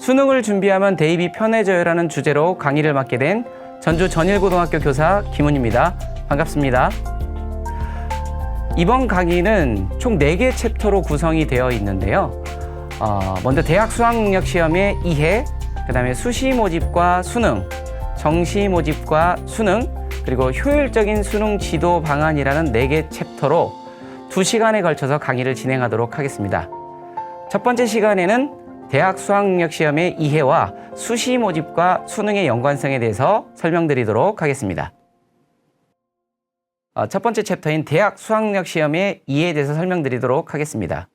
수능을 준비하면 대입이 편해져요라는 주제로 강의를 맡게 된 전주 전일고등학교 교사 김훈입니다. 반갑습니다. 이번 강의는 총 4개 챕터로 구성이 되어 있는데요. 먼저 대학 수학능력시험의 이해, 그 다음에 수시 모집과 수능, 정시 모집과 수능, 그리고 효율적인 수능 지도 방안이라는 4개 챕터로 2시간에 걸쳐서 강의를 진행하도록 하겠습니다. 첫 번째 시간에는 대학 수학능력시험의 이해와 수시 모집과 수능의 연관성에 대해서 설명드리도록 하겠습니다. 첫 번째 챕터인 대학 수학능력시험의 이해에 대해서 설명드리도록 하겠습니다.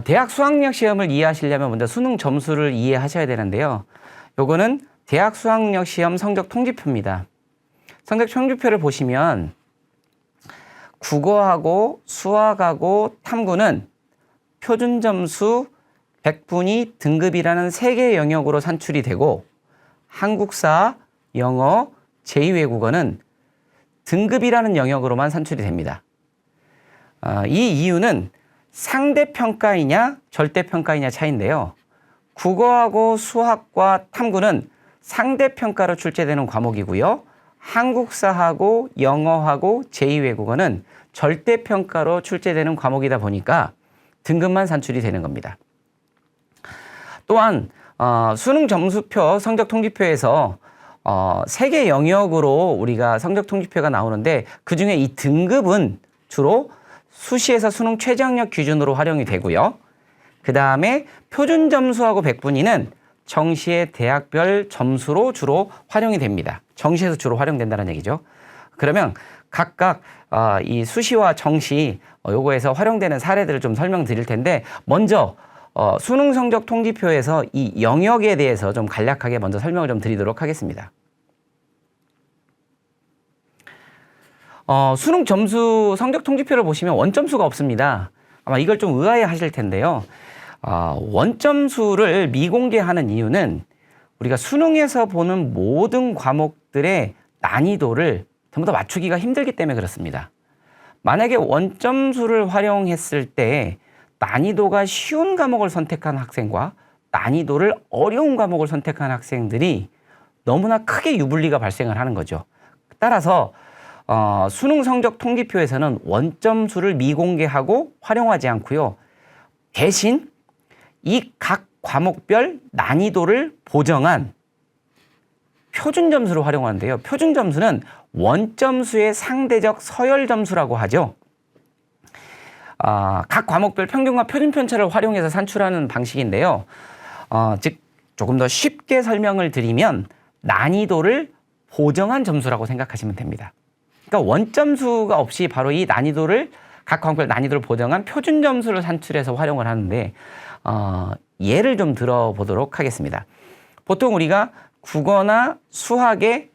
대학 수학능력시험을 이해하시려면 먼저 수능 점수를 이해하셔야 되는데요. 요거는 대학 수학능력시험 성적 통지표입니다. 성적 통지표를 보시면 국어하고 수학하고 탐구는 표준 점수 100분위 등급이라는 3개 영역으로 산출이 되고, 한국사, 영어, 제2외국어는 등급이라는 영역으로만 산출이 됩니다. 이 이유는 상대평가이냐 절대평가이냐 차이인데요. 국어하고 수학과 탐구는 상대평가로 출제되는 과목이고요. 한국사하고 영어하고 제2외국어는 절대평가로 출제되는 과목이다 보니까 등급만 산출이 되는 겁니다. 또한 수능 점수표 성적 통지표에서 3개 영역으로 우리가 성적 통지표가 나오는데, 그중에 이 등급은 주로 수시에서 수능 최저학력 기준으로 활용이 되고요. 그 다음에 표준 점수하고 백분위는 정시의 대학별 점수로 주로 활용이 됩니다. 정시에서 주로 활용된다는 얘기죠. 그러면 각각 이 수시와 정시 요거에서 활용되는 사례들을 좀 설명드릴 텐데, 먼저 수능 성적 통지표에서 이 영역에 대해서 좀 간략하게 먼저 설명을 좀 드리도록 하겠습니다. 수능 점수 성적 통지표를 보시면 원점수가 없습니다. 아마 이걸 좀 의아해 하실 텐데요. 원점수를 미공개하는 이유는 우리가 수능에서 보는 모든 과목들의 난이도를 전부 다 맞추기가 힘들기 때문에 그렇습니다. 만약에 원점수를 활용했을 때 난이도가 쉬운 과목을 선택한 학생과 난이도를 어려운 과목을 선택한 학생들이 너무나 크게 유불리가 발생을 하는 거죠. 따라서 수능 성적 통지표에서는 원점수를 미공개하고 활용하지 않고요. 대신 이 각 과목별 난이도를 보정한 표준 점수를 활용하는데요. 표준 점수는 원점수의 상대적 서열 점수라고 하죠. 각 과목별 평균과 표준 편차를 활용해서 산출하는 방식인데요. 즉 조금 더 쉽게 설명을 드리면 난이도를 보정한 점수라고 생각하시면 됩니다. 그러니까 원점수가 없이 바로 이 난이도를, 각 과목별 난이도를 보정한 표준 점수를 산출해서 활용을 하는데, 예를 좀 들어보도록 하겠습니다. 보통 우리가 국어나 수학에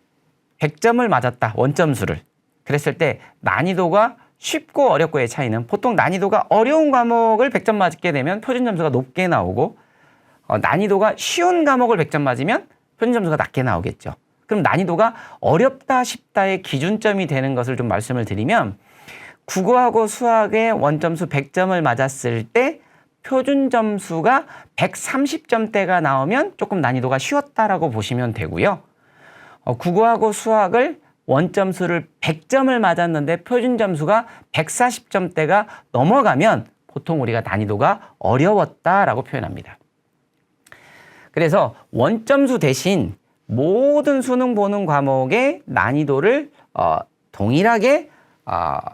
100점을 맞았다, 원점수를. 그랬을 때 난이도가 쉽고 어렵고의 차이는, 보통 난이도가 어려운 과목을 100점 맞게 되면 표준 점수가 높게 나오고, 난이도가 쉬운 과목을 100점 맞으면 표준 점수가 낮게 나오겠죠. 그럼 난이도가 어렵다 쉽다의 기준점이 되는 것을 좀 말씀을 드리면, 국어하고 수학에 원점수 100점을 맞았을 때 표준 점수가 130점대가 나오면 조금 난이도가 쉬웠다라고 보시면 되고요. 국어하고 수학을 원점수를 100점을 맞았는데 표준 점수가 140점대가 넘어가면 보통 우리가 난이도가 어려웠다라고 표현합니다. 그래서 원점수 대신 모든 수능 보는 과목의 난이도를 동일하게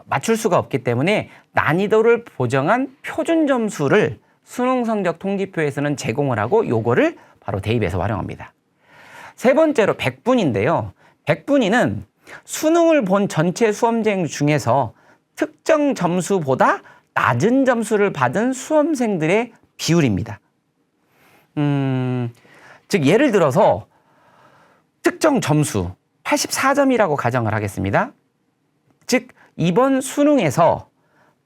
맞출 수가 없기 때문에 난이도를 보정한 표준 점수를 수능 성적 통지표에서는 제공을 하고, 요거를 바로 대입해서 활용합니다. 세 번째로 백분위인데요. 백분위는 수능을 본 전체 수험생 중에서 특정 점수보다 낮은 점수를 받은 수험생들의 비율입니다. 즉 예를 들어서 특정 점수 84점이라고 가정을 하겠습니다. 즉 이번 수능에서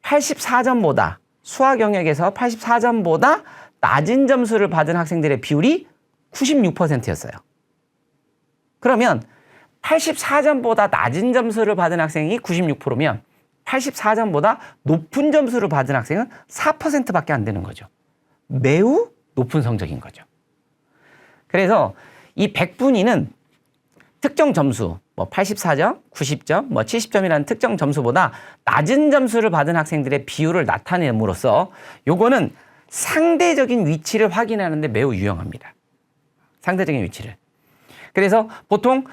84점보다, 수학 영역에서 84점보다 낮은 점수를 받은 학생들의 비율이 96%였어요. 그러면 84점보다 낮은 점수를 받은 학생이 96%면 84점보다 높은 점수를 받은 학생은 4%밖에 안 되는 거죠. 매우 높은 성적인 거죠. 그래서 이 100분위는 특정 점수, 뭐 84점, 90점, 뭐 70점이라는 특정 점수보다 낮은 점수를 받은 학생들의 비율을 나타냄으로써 요거는 상대적인 위치를 확인하는 데 매우 유용합니다. 상대적인 위치를. 그래서 보통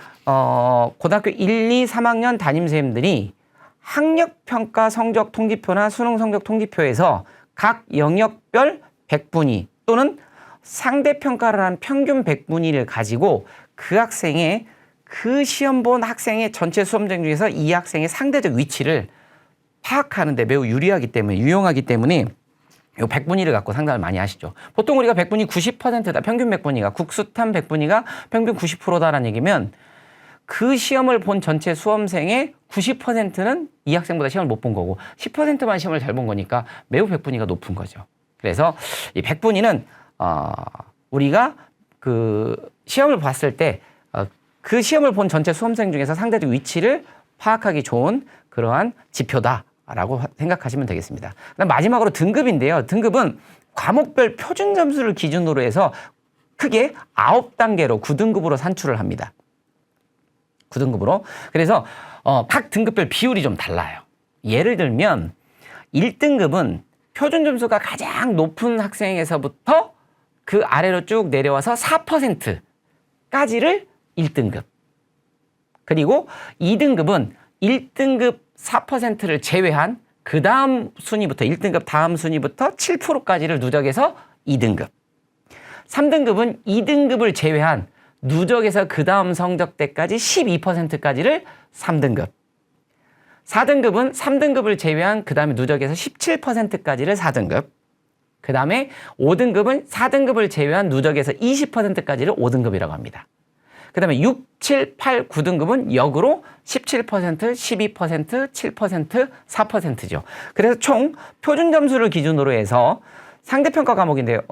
고등학교 1, 2, 3학년 담임선생님들이 학력평가 성적 통지표나 수능 성적 통지표에서 각 영역별 100분위 또는 상대평가를 한 평균 100분위를 가지고 그 학생의 그 시험 본 학생의 전체 수험생 중에서 이 학생의 상대적 위치를 파악하는 데 매우 유용하기 때문에 이 100분위를 갖고 상담을 많이 하시죠. 보통 우리가 100분위 90%다. 평균 100분위가 국수탐 100분위가 평균 90%다라는 얘기면 그 시험을 본 전체 수험생의 90%는 이 학생보다 시험을 못 본 거고 10%만 시험을 잘 본 거니까 매우 100분위가 높은 거죠. 그래서 이 100분위는 우리가 그 시험을 봤을 때 그 시험을 본 전체 수험생 중에서 상대적 위치를 파악하기 좋은 그러한 지표다라고 생각하시면 되겠습니다. 그다음 마지막으로 등급인데요. 등급은 과목별 표준 점수를 기준으로 해서 크게 9단계로 9등급으로 산출을 합니다. 9등급으로. 그래서 각 등급별 비율이 좀 달라요. 예를 들면 1등급은 표준 점수가 가장 높은 학생에서부터 그 아래로 쭉 내려와서 4%까지를 1등급. 그리고 2등급은 1등급 4%를 제외한 그 다음 순위부터 1등급 다음 순위부터 7%까지를 누적해서 2등급. 3등급은 2등급을 제외한 누적해서 그 다음 성적대까지 12%까지를 3등급. 4등급은 3등급을 제외한 그 다음에 누적해서 17%까지를 4등급. 그 다음에 5등급은 4등급을 제외한 누적해서 20%까지를 5등급이라고 합니다. 그 다음에 6, 7, 8, 9등급은 역으로 17%, 12%, 7%, 4%죠. 그래서 총 표준 점수를 기준으로 해서 상대평가 과목인데요.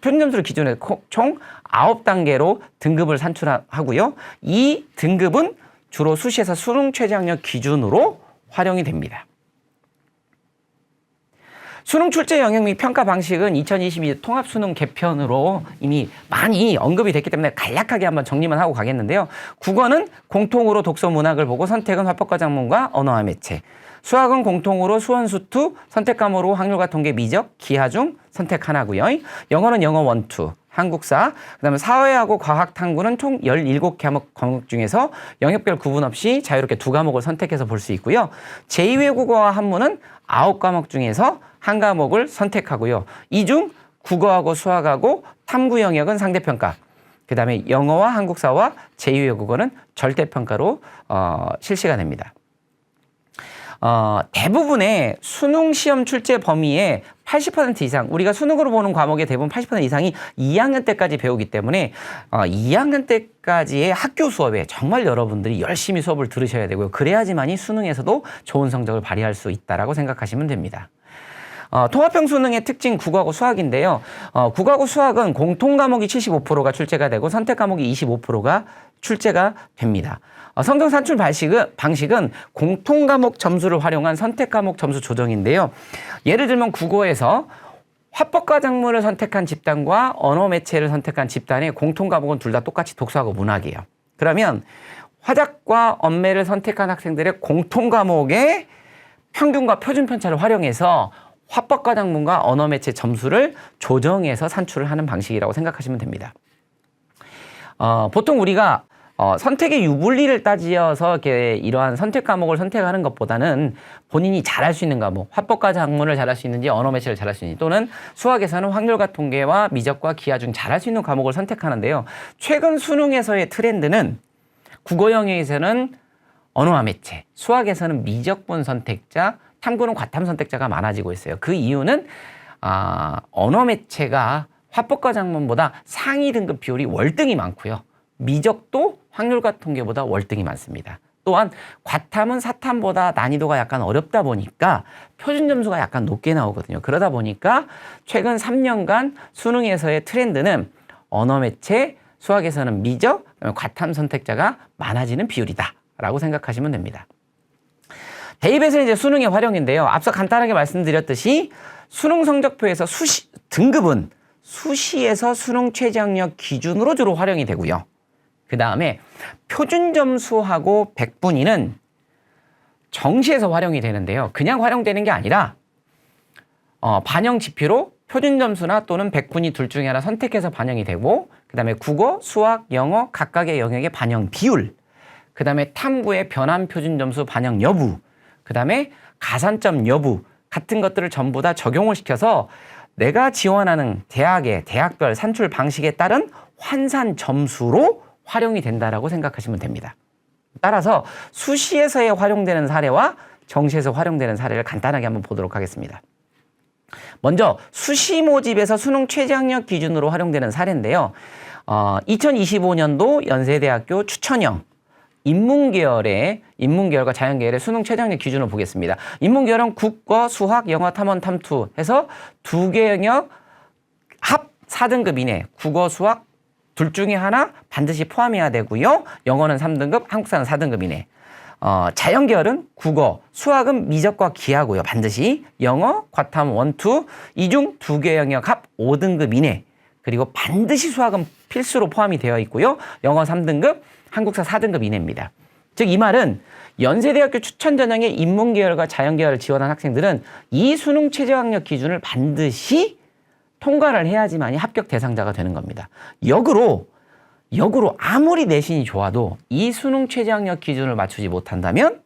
표준 점수를 기준으로 해서 총 9단계로 등급을 산출하고요. 이 등급은 주로 수시에서 수능 최저학력 기준으로 활용이 됩니다. 수능 출제 영역 및 평가 방식은 2022 통합수능 개편으로 이미 많이 언급이 됐기 때문에 간략하게 한번 정리만 하고 가겠는데요. 국어는 공통으로 독서 문학을 보고 선택은 화법과 작문과 언어와 매체. 수학은 공통으로 수원수투, 선택 과목으로 확률과 통계, 미적, 기하중 선택 하나고요. 영어는 영어 원투, 한국사, 그다음에 사회하고 과학 탐구는 총 17과목 중에서 영역별 구분 없이 자유롭게 2과목을 선택해서 볼 수 있고요. 제2외국어와 한문은 9과목 중에서 한 과목을 선택하고요. 이 중 국어하고 수학하고 탐구 영역은 상대평가. 그다음에 영어와 한국사와 제2외국어는 절대평가로 실시가 됩니다. 대부분의 수능 시험 출제 범위의 80% 이상, 우리가 수능으로 보는 과목의 대부분 80% 이상이 2학년 때까지 배우기 때문에 2학년 때까지의 학교 수업에 정말 여러분들이 열심히 수업을 들으셔야 되고요. 그래야지만이 수능에서도 좋은 성적을 발휘할 수 있다라고 생각하시면 됩니다. 통합형 수능의 특징 국어하고 수학인데요. 국어하고 수학은 공통 과목이 75%가 출제가 되고 선택 과목이 25%가 출제가 됩니다. 성적 산출 방식은 공통 과목 점수를 활용한 선택 과목 점수 조정인데요. 예를 들면 국어에서 화법과 작문을 선택한 집단과 언어 매체를 선택한 집단의 공통 과목은 둘 다 똑같이 독서하고 문학이에요. 그러면 화작과 언매를 선택한 학생들의 공통 과목의 평균과 표준 편차를 활용해서 화법과 작문과 언어 매체 점수를 조정해서 산출을 하는 방식이라고 생각하시면 됩니다. 보통 우리가 선택의 유불리를 따지어서 이렇게 이러한 선택 과목을 선택하는 것보다는 본인이 잘할 수 있는 과목, 화법과 작문을 잘할 수 있는지 언어 매체를 잘할 수 있는지 또는 수학에서는 확률과 통계와 미적과 기하 중 잘할 수 있는 과목을 선택하는데요. 최근 수능에서의 트렌드는 국어 영역에서는 언어와 매체, 수학에서는 미적분 선택자, 탐구는 과탐 선택자가 많아지고 있어요. 그 이유는 언어 매체가 화법과 작문보다 상위 등급 비율이 월등히 많고요. 미적도 확률과 통계보다 월등히 많습니다. 또한 과탐은 사탐보다 난이도가 약간 어렵다 보니까 표준 점수가 약간 높게 나오거든요. 그러다 보니까 최근 3년간 수능에서의 트렌드는 언어 매체, 수학에서는 미적, 과탐 선택자가 많아지는 비율이다라고 생각하시면 됩니다. 대입에서 이제 수능의 활용인데요. 앞서 간단하게 말씀드렸듯이 수능 성적표에서 등급은 수시에서 수능 최저학력 기준으로 주로 활용이 되고요. 그 다음에 표준 점수하고 백분위는 정시에서 활용이 되는데요. 그냥 활용되는 게 아니라 반영 지표로 표준 점수나 또는 백분위 둘 중에 하나 선택해서 반영이 되고, 그 다음에 국어, 수학, 영어 각각의 영역의 반영 비율, 그 다음에 탐구의 변환 표준 점수 반영 여부, 그 다음에 가산점 여부 같은 것들을 전부 다 적용을 시켜서 내가 지원하는 대학의 대학별 산출 방식에 따른 환산 점수로 활용이 된다라고 생각하시면 됩니다. 따라서 수시에서의 활용되는 사례와 정시에서 활용되는 사례를 간단하게 한번 보도록 하겠습니다. 먼저 수시 모집에서 수능 최저학력 기준으로 활용되는 사례인데요. 2025년도 연세대학교 추천형 인문계열과 자연계열의 수능 최저학력 기준을 보겠습니다. 인문계열은 국어, 수학, 영어, 탐원, 탐투 해서 두 개 영역 합 4등급 이내, 국어, 수학 둘 중에 하나 반드시 포함해야 되고요. 영어는 3등급, 한국사는 4등급 이내. 자연계열은 국어, 수학은 미적과 기하고요. 반드시 영어, 과탐 1, 2, 이 중 두 개 영역 합 5등급 이내. 그리고 반드시 수학은 필수로 포함이 되어 있고요. 영어 3등급, 한국사 4등급 이내입니다. 즉 이 말은 연세대학교 추천 전형의 인문계열과 자연계열을 지원한 학생들은 이 수능 최저학력 기준을 반드시 통과를 해야지만이 합격 대상자가 되는 겁니다. 역으로 아무리 내신이 좋아도 이 수능 최저학력 기준을 맞추지 못한다면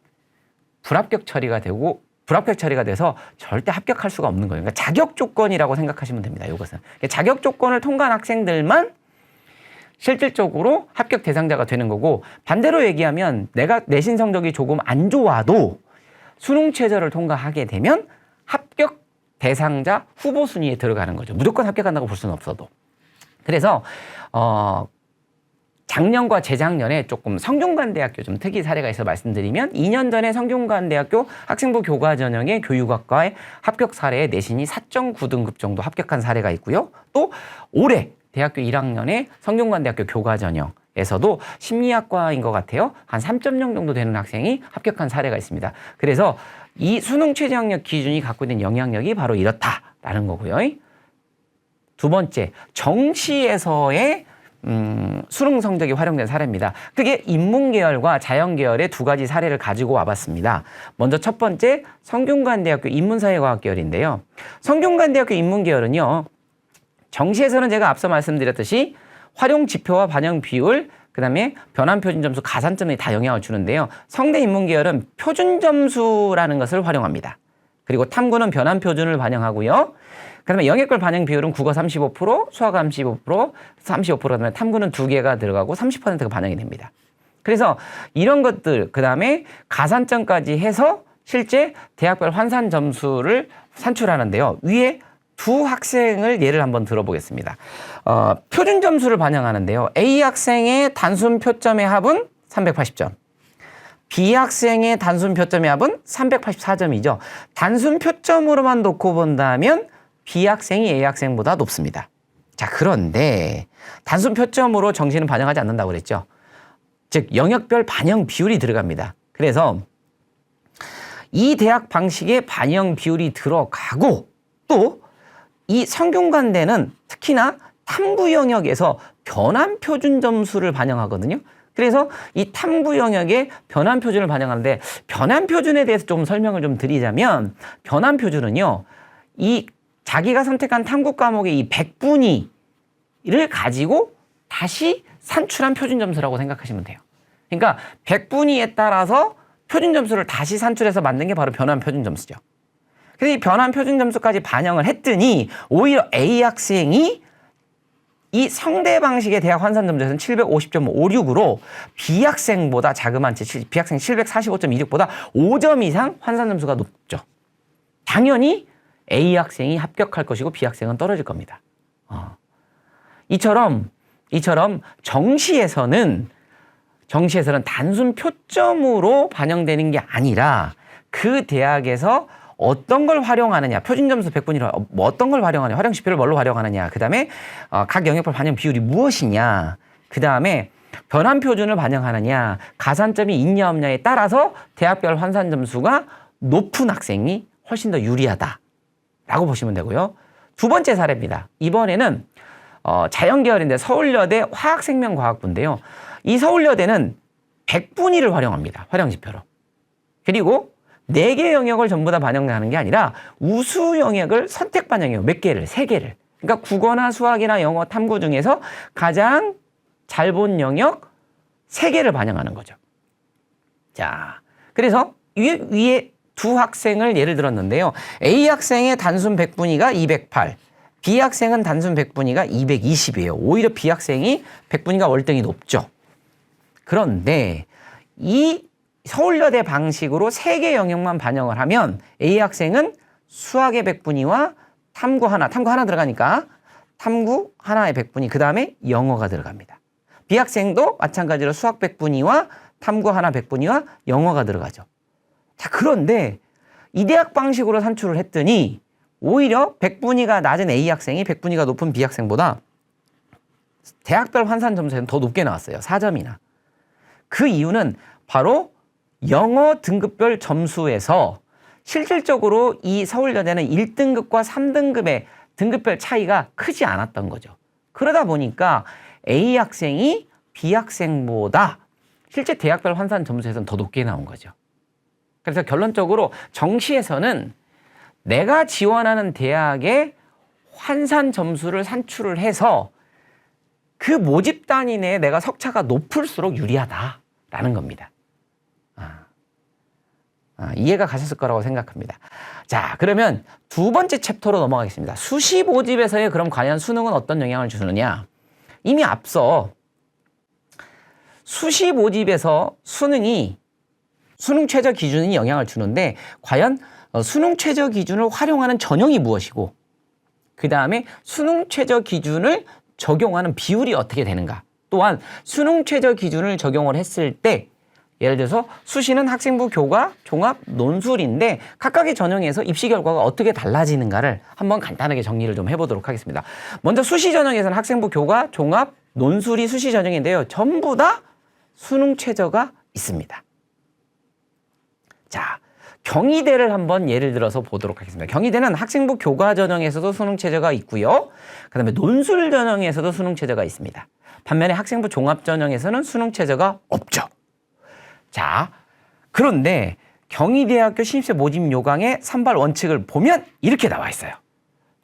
불합격 처리가 돼서 절대 합격할 수가 없는 거예요. 그러니까 자격 조건이라고 생각하시면 됩니다. 이것은 자격 조건을 통과한 학생들만 실질적으로 합격 대상자가 되는 거고, 반대로 얘기하면 내가 내신 성적이 조금 안 좋아도 수능 최저를 통과하게 되면 합격 대상자 후보 순위에 들어가는 거죠. 무조건 합격한다고 볼 수는 없어도. 그래서 작년과 재작년에 조금 성균관대학교 좀 특이 사례가 있어 말씀드리면, 2년 전에 성균관대학교 학생부 교과 전형의 교육학과의 합격 사례에 내신이 4.9등급 정도 합격한 사례가 있고요. 또 올해 대학교 1학년에 성균관대학교 교과 전형에서도 심리학과인 것 같아요. 한 3.0 정도 되는 학생이 합격한 사례가 있습니다. 그래서 이 수능 최저학력 기준이 갖고 있는 영향력이 바로 이렇다라는 거고요. 두 번째, 정시에서의 수능 성적이 활용된 사례입니다. 그게 인문계열과 자연계열의 두 가지 사례를 가지고 와봤습니다. 먼저 첫 번째, 성균관대학교 인문사회과학계열인데요. 성균관대학교 인문계열은요, 정시에서는 제가 앞서 말씀드렸듯이 활용 지표와 반영 비율, 그 다음에 변환 표준 점수, 가산점이 다 영향을 주는데요. 성대 인문계열은 표준 점수라는 것을 활용합니다. 그리고 탐구는 변환 표준을 반영하고요. 그 다음에 영역별 반영 비율은 국어 35%, 수학 35%, 그 다음에 탐구는 두 개가 들어가고 30%가 반영이 됩니다. 그래서 이런 것들, 그 다음에 가산점까지 해서 실제 대학별 환산 점수를 산출하는데요. 위에 두 학생을 예를 한번 들어보겠습니다. 표준 점수를 반영하는데요. A 학생의 단순 표점의 합은 380점. B 학생의 단순 표점의 합은 384점이죠. 단순 표점으로만 놓고 본다면 B 학생이 A 학생보다 높습니다. 자, 그런데 단순 표점으로 정시는 반영하지 않는다고 그랬죠. 즉 영역별 반영 비율이 들어갑니다. 그래서 이 대학 방식의 반영 비율이 들어가고, 또 이 성균관대는 특히나 탐구 영역에서 변환 표준 점수를 반영하거든요. 그래서 이 탐구 영역에 변환 표준을 반영하는데, 변환 표준에 대해서 좀 설명을 좀 드리자면, 변환 표준은요, 이 자기가 선택한 탐구 과목의 이 백분위를 가지고 다시 산출한 표준 점수라고 생각하시면 돼요. 그러니까 백분위에 따라서 표준 점수를 다시 산출해서 만든 게 바로 변환 표준 점수죠. 그래서 이 변환 표준 점수까지 반영을 했더니 오히려 A 학생이 이 성대 방식의 대학 환산 점수에서는 750.56으로 B 학생보다 자그마한 B 학생 745.26보다 5점 이상 환산 점수가 높죠. 당연히 A 학생이 합격할 것이고 B 학생은 떨어질 겁니다. 이처럼 정시에서는 단순 표점으로 반영되는 게 아니라 그 대학에서 어떤 걸 활용하느냐, 표준 점수 100분위로 어떤 걸 활용하느냐, 활용 지표를 뭘로 활용하느냐, 그 다음에 각 영역별 반영 비율이 무엇이냐, 그 다음에 변환 표준을 반영하느냐, 가산점이 있냐 없냐에 따라서 대학별 환산 점수가 높은 학생이 훨씬 더 유리하다라고 보시면 되고요. 두 번째 사례입니다. 이번에는 자연계열인데 서울여대 화학생명과학부인데요. 이 서울여대는 백분위를 활용합니다. 활용지표로. 그리고 4개 영역을 전부 다 반영하는 게 아니라 우수 영역을 선택 반영해요. 몇 개를? 3개를. 그러니까 국어나 수학이나 영어, 탐구 중에서 가장 잘 본 영역 3개를 반영하는 거죠. 자, 그래서 위에 두 학생을 예를 들었는데요. A 학생의 단순 백분위가 208, B 학생은 단순 백분위가 220이에요. 오히려 B 학생이 백분위가 월등히 높죠. 그런데 이 서울여대 방식으로 3개 영역만 반영을 하면 A 학생은 수학의 백분위와 탐구 하나 들어가니까 탐구 하나의 백분위, 그 다음에 영어가 들어갑니다. B 학생도 마찬가지로 수학 백분위와 탐구 하나 백분위와 영어가 들어가죠. 자, 그런데 이 대학 방식으로 산출을 했더니 오히려 백분위가 낮은 A 학생이 백분위가 높은 B 학생보다 대학별 환산 점수에는 더 높게 나왔어요. 4점이나. 그 이유는 바로 영어 등급별 점수에서 실질적으로 이 서울여대는 1등급과 3등급의 등급별 차이가 크지 않았던 거죠. 그러다 보니까 A 학생이 B 학생보다 실제 대학별 환산 점수에서는 더 높게 나온 거죠. 그래서 결론적으로 정시에서는 내가 지원하는 대학의 환산 점수를 산출을 해서 그 모집 단위 내에 내가 석차가 높을수록 유리하다라는 겁니다. 이해가 가셨을 거라고 생각합니다. 자, 그러면 두 번째 챕터로 넘어가겠습니다. 수시 모집에서의 그럼 과연 수능은 어떤 영향을 주느냐? 이미 앞서 수시 모집에서 수능이 수능 최저 기준이 영향을 주는데 과연 수능 최저 기준을 활용하는 전형이 무엇이고 그 다음에 수능 최저 기준을 적용하는 비율이 어떻게 되는가, 또한 수능 최저 기준을 적용을 했을 때 예를 들어서 수시는 학생부 교과, 종합, 논술인데 각각의 전형에서 입시 결과가 어떻게 달라지는가를 한번 간단하게 정리를 좀 해보도록 하겠습니다. 먼저 수시 전형에서는 학생부 교과, 종합, 논술이 수시 전형인데요. 전부 다 수능 최저가 있습니다. 자, 경희대를 한번 예를 들어서 보도록 하겠습니다. 경희대는 학생부 교과 전형에서도 수능 최저가 있고요. 그 다음에 논술 전형에서도 수능 최저가 있습니다. 반면에 학생부 종합 전형에서는 수능 최저가 없죠. 자, 그런데 경희대학교 신입생 모집 요강의 선발 원칙을 보면 이렇게 나와 있어요.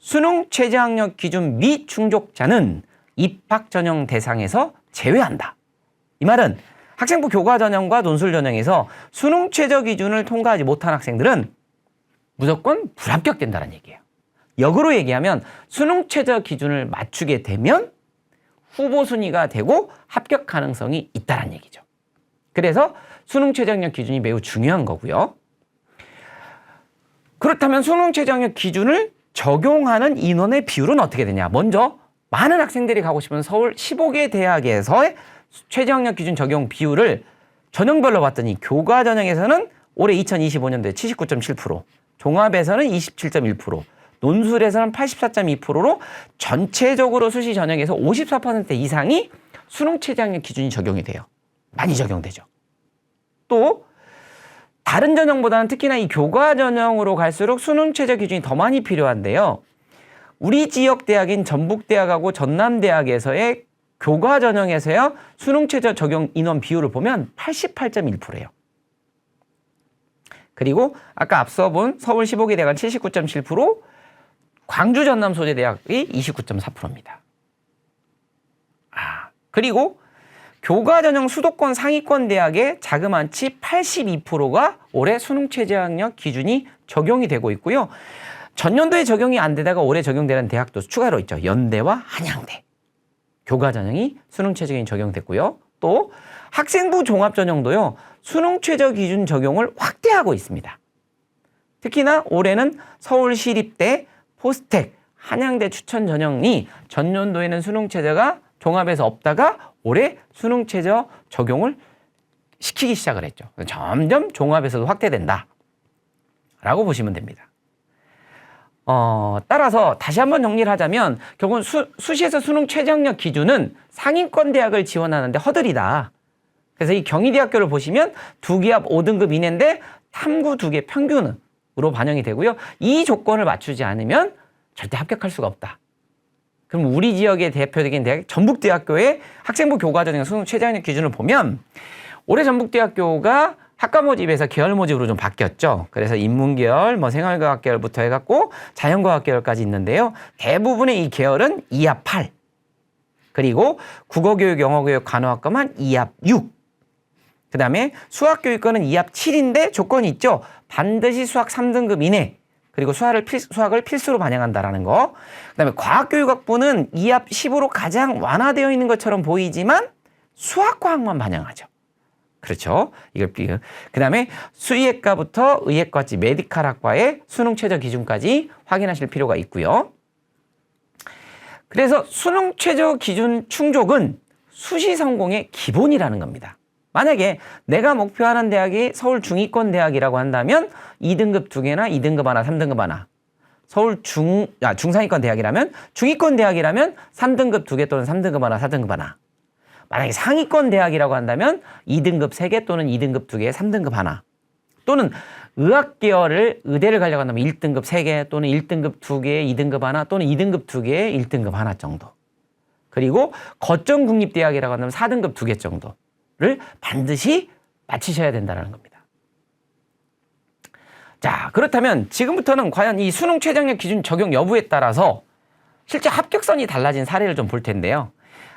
수능 최저학력 기준 미충족자는 입학 전형 대상에서 제외한다. 이 말은 학생부 교과 전형과 논술 전형에서 수능 최저 기준을 통과하지 못한 학생들은 무조건 불합격된다는 얘기예요. 역으로 얘기하면 수능 최저 기준을 맞추게 되면 후보 순위가 되고 합격 가능성이 있다는 얘기죠. 그래서 수능 최저학력 기준이 매우 중요한 거고요. 그렇다면 수능 최저학력 기준을 적용하는 인원의 비율은 어떻게 되냐? 먼저 많은 학생들이 가고 싶은 서울 15개 대학에서의 최저학력 기준 적용 비율을 전형별로 봤더니 교과 전형에서는 올해 2025년도에 79.7%, 종합에서는 27.1%, 논술에서는 84.2%로 전체적으로 수시 전형에서 54% 이상이 수능 최저학력 기준이 적용이 돼요. 많이 적용되죠. 또 다른 전형보다는 특히나 이 교과 전형으로 갈수록 수능 최저 기준이 더 많이 필요한데요. 우리 지역 대학인 전북대학하고 전남대학에서의 교과 전형에서요 수능 최저 적용 인원 비율을 보면 88.1%예요. 그리고 아까 앞서 본 서울 15개 대학은 79.7%, 광주 전남소재대학이 29.4%입니다. 그리고 교과 전형 수도권 상위권 대학의 자그마치 82%가 올해 수능 최저학력 기준이 적용이 되고 있고요. 전년도에 적용이 안 되다가 올해 적용되는 대학도 추가로 있죠. 연대와 한양대. 교과 전형이 수능 최저 기준이 적용됐고요. 또 학생부 종합 전형도요. 수능 최저 기준 적용을 확대하고 있습니다. 특히나 올해는 서울시립대, 포스텍, 한양대 추천 전형이 전년도에는 수능 최저가 종합에서 없다가 올해 수능 최저 적용을 시키기 시작을 했죠. 점점 종합에서도 확대된다 라고 보시면 됩니다. 따라서 다시 한번 정리를 하자면 결국은 수시에서 수능 최저학력 기준은 상위권 대학을 지원하는데 허들이다. 그래서 이 경희대학교를 보시면 2개 합 5등급 이내인데 탐구 2개 평균으로 반영이 되고요. 이 조건을 맞추지 않으면 절대 합격할 수가 없다. 그럼 우리 지역의 대표적인 대학 전북대학교의 학생부 교과전형 수능 최저학력 기준을 보면 올해 전북대학교가 학과 모집에서 계열 모집으로 좀 바뀌었죠. 그래서 인문계열, 생활과학 계열부터 해갖고 자연과학 계열까지 있는데요. 대부분의 이 계열은 2합 8. 그리고 국어교육, 영어교육, 간호학과만 2합 6. 그 다음에 수학교육과는 2합 7인데 조건이 있죠. 반드시 수학 3등급 이내. 그리고 수학을 필수로 반영한다라는 거. 그 다음에 과학교육학부는 2합 10으로 가장 완화되어 있는 것처럼 보이지만 수학과학만 반영하죠. 그렇죠. 그 다음에 수의학과부터 의학과지 메디칼 학과의 수능 최저 기준까지 확인하실 필요가 있고요. 그래서 수능 최저 기준 충족은 수시 성공의 기본이라는 겁니다. 만약에 내가 목표하는 대학이 서울 중위권 대학이라고 한다면 2등급 2개나 2등급 하나, 3등급 하나. 서울 중상위권 대학이라면 중위권 대학이라면 3등급 2개 또는 3등급 하나, 4등급 하나. 만약에 상위권 대학이라고 한다면 2등급 3개 또는 2등급 2개, 3등급 하나. 또는 의대를 가려고 한다면 1등급 3개 또는 1등급 2개, 2등급 하나 또는 2등급 2개, 1등급 하나 정도. 그리고 거점 국립대학이라고 한다면 4등급 2개 정도를 반드시 마치셔야 된다는 겁니다. 자, 그렇다면 지금부터는 과연 이 수능 최저학력 기준 적용 여부에 따라서 실제 합격선이 달라진 사례를 좀 볼 텐데요.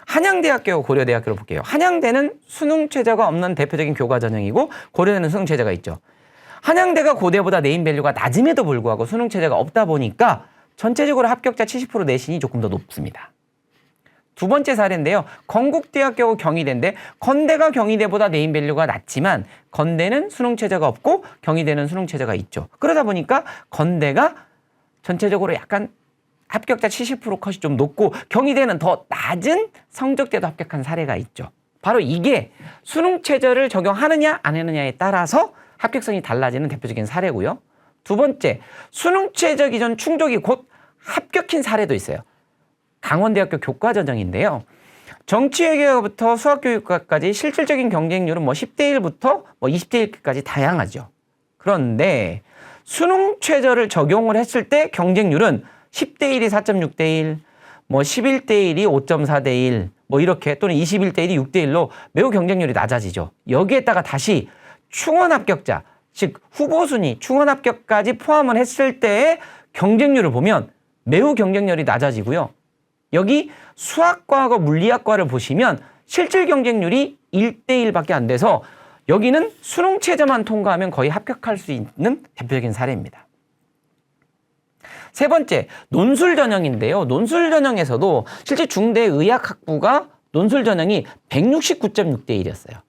한양대학교, 고려대학교를 볼게요. 한양대는 수능 최저가 없는 대표적인 교과 전형이고 고려대는 수능 최저가 있죠. 한양대가 고대보다 네임밸류가 낮음에도 불구하고 수능 최저가 없다 보니까 전체적으로 합격자 70% 내신이 조금 더 높습니다. 두 번째 사례인데요. 건국대학교, 경희대인데 건대가 경희대보다 네임밸류가 낮지만 건대는 수능 최저가 없고 경희대는 수능 최저가 있죠. 그러다 보니까 건대가 전체적으로 약간 합격자 70% 컷이 좀 높고 경희대는 더 낮은 성적대도 합격한 사례가 있죠. 바로 이게 수능 최저를 적용하느냐 안 하느냐에 따라서 합격선이 달라지는 대표적인 사례고요. 두 번째, 수능 최저 기준 충족이 곧 합격인 사례도 있어요. 강원대학교 교과전형인데요. 정치외교부터 수학교육과까지 실질적인 경쟁률은 10대 1부터 20대 1까지 다양하죠. 그런데 수능 최저를 적용을 했을 때 경쟁률은 10대 1이 4.6대 1, 11대 1이 5.4대 1, 이렇게 또는 21대 1이 6대 1로 매우 경쟁률이 낮아지죠. 여기에다가 다시 충원 합격자, 즉 후보 순위, 충원 합격까지 포함을 했을 때의 경쟁률을 보면 매우 경쟁률이 낮아지고요. 여기 수학과하고 물리학과를 보시면 실질 경쟁률이 1대 1밖에 안 돼서 여기는 수능 최저만 통과하면 거의 합격할 수 있는 대표적인 사례입니다. 세 번째, 논술 전형인데요. 논술 전형에서도 실제 중대의학학부가 논술 전형이 169.6대 1이었어요.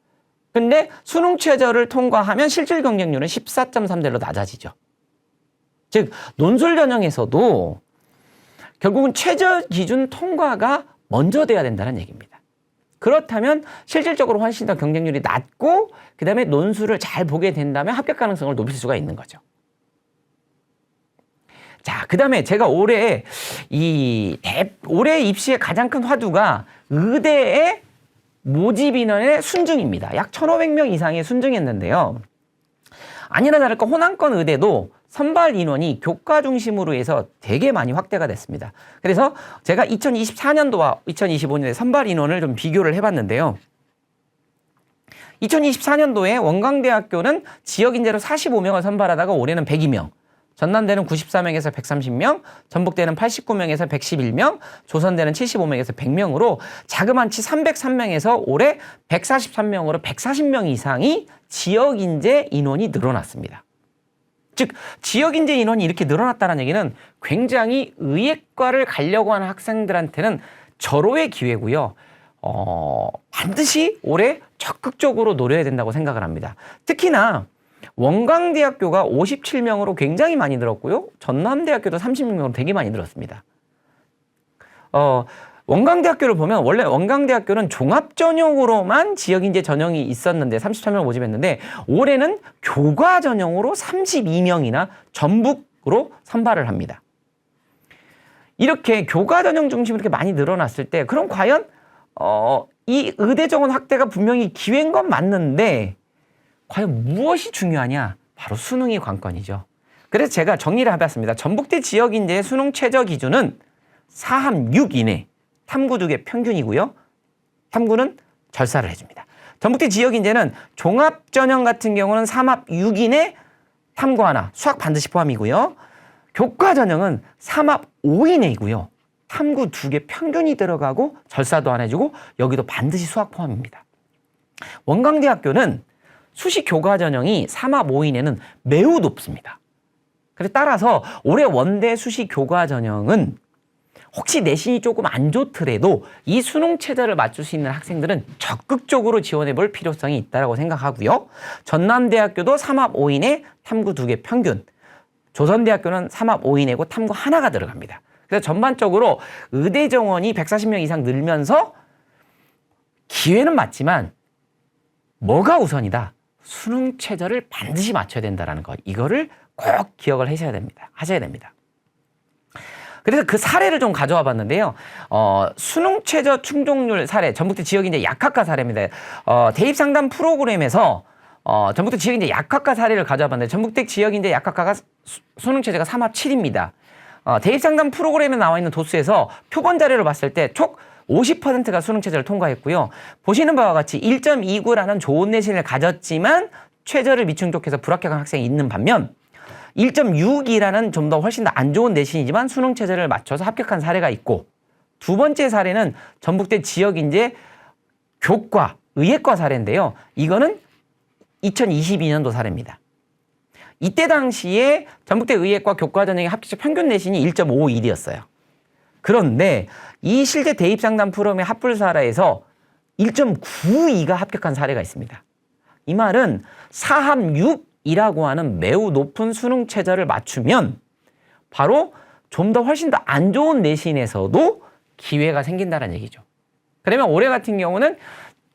근데 수능 최저를 통과하면 실질 경쟁률은 14.3대로 낮아지죠. 즉, 논술 전형에서도 결국은 최저 기준 통과가 먼저 돼야 된다는 얘기입니다. 그렇다면 실질적으로 훨씬 더 경쟁률이 낮고 그다음에 논술을 잘 보게 된다면 합격 가능성을 높일 수가 있는 거죠. 자, 그다음에 제가 올해 입시의 가장 큰 화두가 의대의 모집 인원의 순증입니다. 약 1,500명 이상의 순증했는데요. 아니나 다를까 호남권 의대도 선발 인원이 교과 중심으로 해서 되게 많이 확대가 됐습니다. 그래서 제가 2024년도와 2025년의 선발 인원을 좀 비교를 해봤는데요. 2024년도에 원광대학교는 지역 인재로 45명을 선발하다가 올해는 102명, 전남대는 94명에서 130명, 전북대는 89명에서 111명, 조선대는 75명에서 100명으로 자그만치 303명에서 올해 143명으로 140명 이상이 지역 인재 인원이 늘어났습니다. 즉 지역 인재 인원이 이렇게 늘어났다는 얘기는 굉장히 의예과를 가려고 하는 학생들한테는 절호의 기회고요. 반드시 올해 적극적으로 노려야 된다고 생각을 합니다. 특히나 원광대학교가 57명으로 굉장히 많이 늘었고요. 전남대학교도 36명으로 되게 많이 늘었습니다. 원광대학교를 보면 원래 원광대학교는 종합전형으로만 지역인재 전형이 있었는데 33명 모집했는데 올해는 교과 전형으로 32명이나 전북으로 선발을 합니다. 이렇게 교과 전형 중심으로 이렇게 많이 늘어났을 때 그럼 과연 이 의대 정원 확대가 분명히 기회인 건 맞는데 과연 무엇이 중요하냐? 바로 수능이 관건이죠. 그래서 제가 정리를 해봤습니다. 전북대 지역인재의 수능 최저 기준은 4합 6 이내, 탐구 2개 평균이고요. 탐구는 절사를 해줍니다. 전북대 지역인재는 종합전형 같은 경우는 3합 6 이내, 탐구 하나, 수학 반드시 포함이고요. 교과전형은 3합 5 이내이고요. 탐구 2개 평균이 들어가고 절사도 안 해주고 여기도 반드시 수학 포함입니다. 원광대학교는 수시 교과전형이 3합 5 이내는 매우 높습니다. 그래서 따라서 올해 원대 수시 교과전형은 혹시 내신이 조금 안 좋더라도 이 수능 최저를 맞출 수 있는 학생들은 적극적으로 지원해 볼 필요성이 있다고 생각하고요. 전남대학교도 3합 5 이내, 탐구 2개 평균. 조선대학교는 3합 5 이내고 탐구 하나가 들어갑니다. 그래서 전반적으로 의대 정원이 140명 이상 늘면서 기회는 맞지만 뭐가 우선이다? 수능 최저를 반드시 맞춰야 된다는 것. 이거를 꼭 기억을 하셔야 됩니다. 그래서 그 사례를 좀 가져와 봤는데요. 수능 최저 충족률 사례, 전북대 지역인재 약학과 사례입니다. 대입 상담 프로그램에서 전북대 지역인재 약학과 사례를 가져와 봤는데 전북대 지역인재 약학과가 수능 최저가 3합 7입니다. 대입 상담 프로그램에 나와 있는 도수에서 표본 자료를 봤을 때 총 50%가 수능 최저를 통과했고요. 보시는 바와 같이 1.29라는 좋은 내신을 가졌지만 최저를 미충족해서 불합격한 학생이 있는 반면 1.62라는 좀 더 훨씬 더 안 좋은 내신이지만 수능 최저를 맞춰서 합격한 사례가 있고, 두 번째 사례는 전북대 지역인재 교과, 의예과 사례인데요. 이거는 2022년도 사례입니다. 이때 당시에 전북대 의예과 교과전형의 합격자 평균 내신이 1.51이었어요. 그런데 이 실제 대입상담 프로그램의 합불사라에서 1.92가 합격한 사례가 있습니다. 이 말은 4합 6이라고 하는 매우 높은 수능 최저를 맞추면 바로 좀 더 훨씬 더 안 좋은 내신에서도 기회가 생긴다는 얘기죠. 그러면 올해 같은 경우는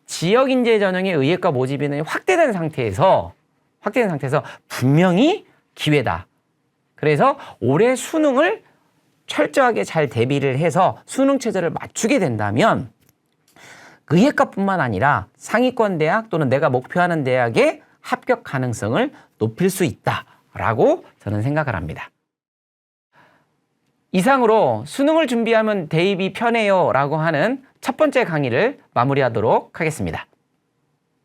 지역인재 전형의 의예과 모집인원이 확대된 상태에서 분명히 기회다. 그래서 올해 수능을 철저하게 잘 대비를 해서 수능 최저를 맞추게 된다면 의예과뿐만 아니라 상위권 대학 또는 내가 목표하는 대학의 합격 가능성을 높일 수 있다라고 저는 생각을 합니다. 이상으로 수능을 준비하면 대입이 편해요 라고 하는 첫 번째 강의를 마무리하도록 하겠습니다.